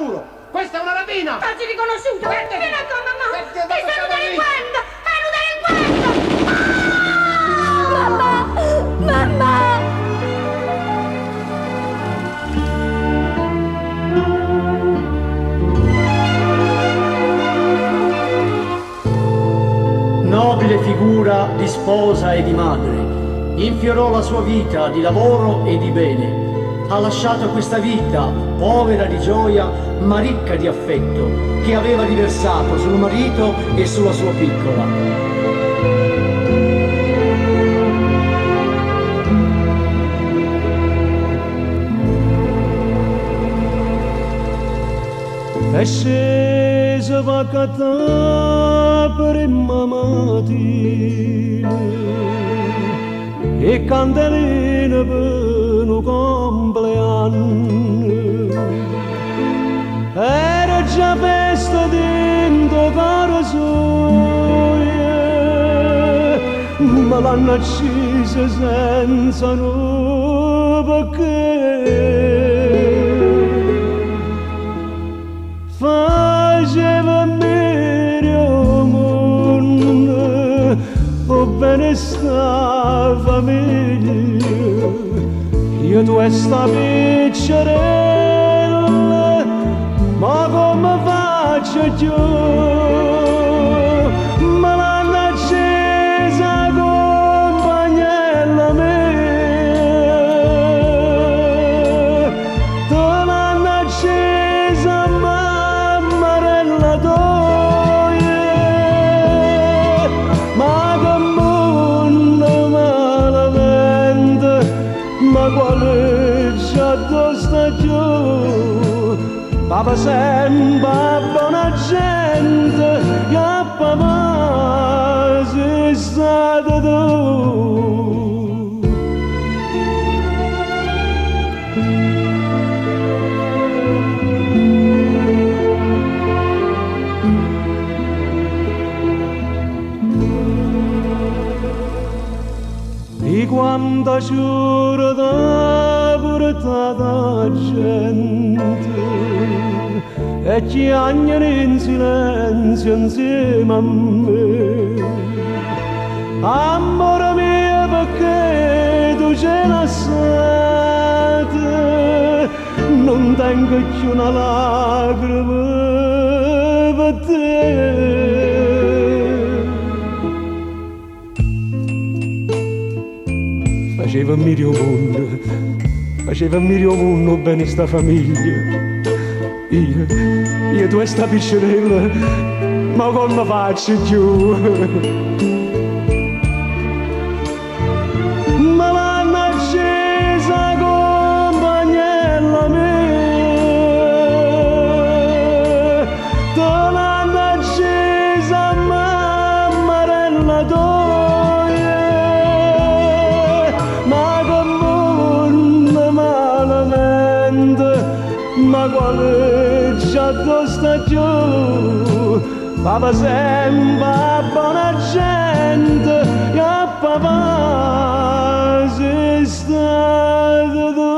muro! Questa è una rapina! Quasi riconosciuto! Vieni qua, mamma! Perché Ti stanno delinquendo! Mamma! Nobile figura di sposa e di madre, infiorò la sua vita di lavoro e di bene. Ha lasciato questa vita povera di gioia ma ricca di affetto che aveva riversato sul marito e sulla sua piccola. È scesa vacata per il mamatino e candeline per un compleanno. Era già festa dentro cara soia, ma l'hanno accesa senza no perché. Faceva meglio mondo, o bene sta famiglia, io tu e sta piccerella, ma come faccio io? Me l'hanno accesa compagnella mia, te l'hanno accesa mammarella tua, ma che mondo malamente, ma quale già sta giù? Papa sembra buona gente, che papà sei stato tu. Di quanta giurata portata gente e chiagnano in silenzio insieme a me. Amore mio, perché tu c'è lasciato, non tengo più una lacrima per te. Faceva mio mondo, faceva mio mondo bene sta famiglia. Io tu e sta piccerella, ma come faccio giù? Ma l'hanno accesa compagnella mia, te l'hanno accesa mammarella tua, ma che mondo malamente, ma quale già sta giù? Papa sembra buona gente, che papà sei stato tu.